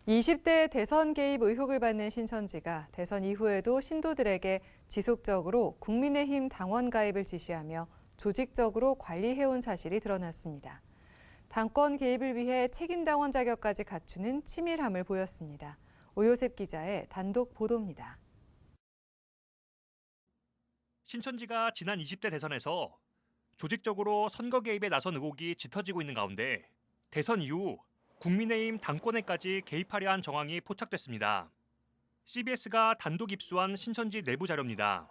20대 대선 개입 의혹을 받는 신천지가 대선 이후에도 신도들에게 지속적으로 국민의힘 당원 가입을 지시하며 조직적으로 관리해온 사실이 드러났습니다. 당권 개입을 위해 책임당원 자격까지 갖추는 치밀함을 보였습니다. 오요셉 기자의 단독 보도입니다. 신천지가 지난 20대 대선에서 조직적으로 선거 개입에 나선 의혹이 짙어지고 있는 가운데 대선 이후 국민의힘 당권에까지 개입하려 한 정황이 포착됐습니다. CBS가 단독 입수한 신천지 내부 자료입니다.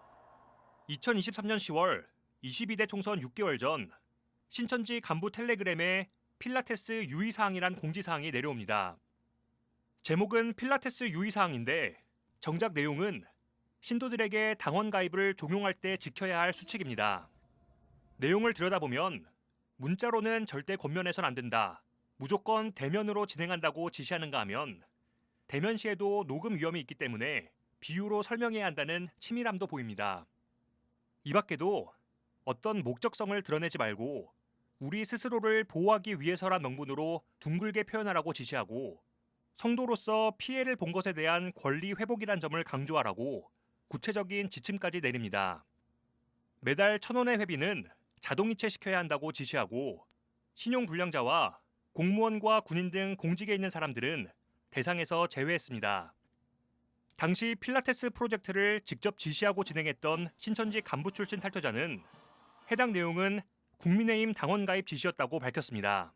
2023년 10월 22대 총선 6개월 전 신천지 간부 텔레그램에 필라테스 유의사항이란 공지사항이 내려옵니다. 제목은 필라테스 유의사항인데 정작 내용은 신도들에게 당원 가입을 종용할 때 지켜야 할 수칙입니다. 내용을 들여다보면 문자로는 절대 권면해선 안 된다. 무조건 대면으로 진행한다고 지시하는가 하면 대면 시에도 녹음 위험이 있기 때문에 비유로 설명해야 한다는 치밀함도 보입니다. 이 밖에도 어떤 목적성을 드러내지 말고 우리 스스로를 보호하기 위해서란 명분으로 둥글게 표현하라고 지시하고 성도로서 피해를 본 것에 대한 권리 회복이란 점을 강조하라고 구체적인 지침까지 내립니다. 매달 1,000원의 회비는 자동이체시켜야 한다고 지시하고 신용불량자와 공무원과 군인 등 공직에 있는 사람들은 대상에서 제외했습니다. 당시 필라테스 프로젝트를 직접 지시하고 진행했던 신천지 간부 출신 탈퇴자는 해당 내용은 국민의힘 당원 가입 지시였다고 밝혔습니다.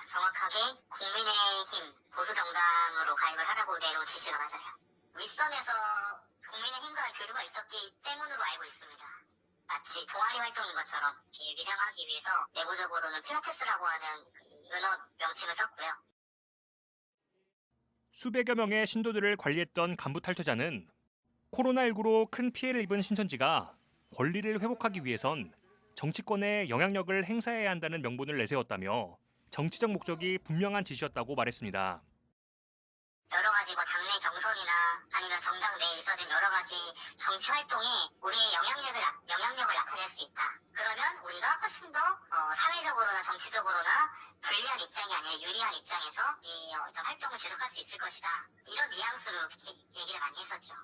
정확하게 국민의힘 보수정당으로 가입을 하라고 내려온 지시가 맞아요. 윗선에서 국민의힘과의 교류가 있었기 때문으로 알고 있습니다. 마치 동아리 활동인 것처럼 위장하기 위해서 내부적으로는 필라테스라고 하는 은어 명칭을 썼고요. 수백여 명의 신도들을 관리했던 간부 탈퇴자는 코로나19로 큰 피해를 입은 신천지가 권리를 회복하기 위해선 정치권에 영향력을 행사해야 한다는 명분을 내세웠다며 정치적 목적이 분명한 지시였다고 말했습니다. 여러 가지 당내 경선이나 아니면 정당 내에 있어진 여러 가지 정치 활동에 우리의 영향력을 나타낼 수 있다. 그러면 우리가 훨씬 더 사회적으로나 정치적으로나 불리한 입장이 아니라 유리한 입장에서 이 어떤 활동을 지속할 수 있을 것이다. 이런 뉘앙스로 얘기를 많이 했었죠.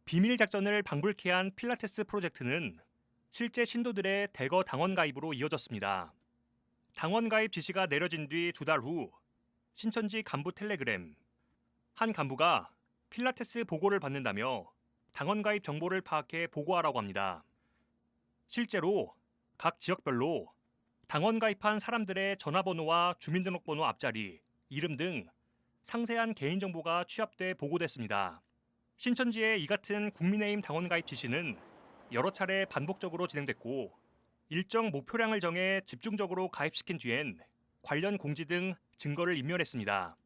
비밀 작전을 방불케 한 필라테스 프로젝트는 실제 신도들의 대거 당원 가입으로 이어졌습니다. 당원 가입 지시가 내려진 뒤 2달 후 신천지 간부 텔레그램 한 간부가 필라테스 보고를 받는다며 당원 가입 정보를 파악해 보고하라고 합니다. 실제로 각 지역별로 당원 가입한 사람들의 전화번호와 주민등록번호 앞자리, 이름 등 상세한 개인정보가 취합돼 보고됐습니다. 신천지의 이 같은 국민의힘 당원 가입 지시는 여러 차례 반복적으로 진행됐고 일정 목표량을 정해 집중적으로 가입시킨 뒤엔 관련 공지 등 증거를 인멸했습니다.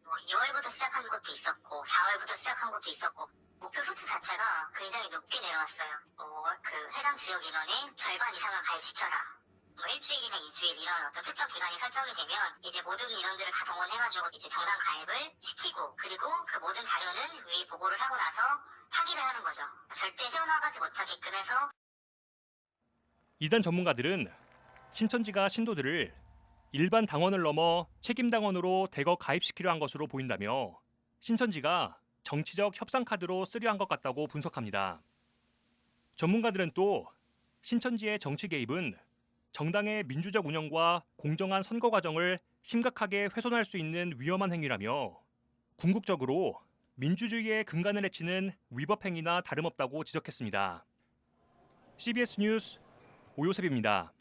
2월부터 시작한 것도 있었고 4월부터 시작한 것도 있었고 목표 수치 자체가 굉장히 높게 내려왔어요. 해당 지역 인원의 절반 이상을 가입시켜라. 일주일이나 2주일 이런 어떤 특정 기간이 설정이 되면 이제 모든 인원들을 다 동원해가지고 이제 정당 가입을 시키고 그리고 그 모든 자료는 위 보고를 하고 나서 확인을 하는 거죠. 절대 세워나가지 못하게끔 해서. 이단 전문가들은 신천지가 신도들을 일반 당원을 넘어 책임당원으로 대거 가입시키려 한 것으로 보인다며 신천지가 정치적 협상 카드로 쓰려 한 것 같다고 분석합니다. 전문가들은 또 신천지의 정치 개입은 정당의 민주적 운영과 공정한 선거 과정을 심각하게 훼손할 수 있는 위험한 행위라며 궁극적으로 민주주의의 근간을 해치는 위법 행위나 다름없다고 지적했습니다. CBS 뉴스 오요셉입니다.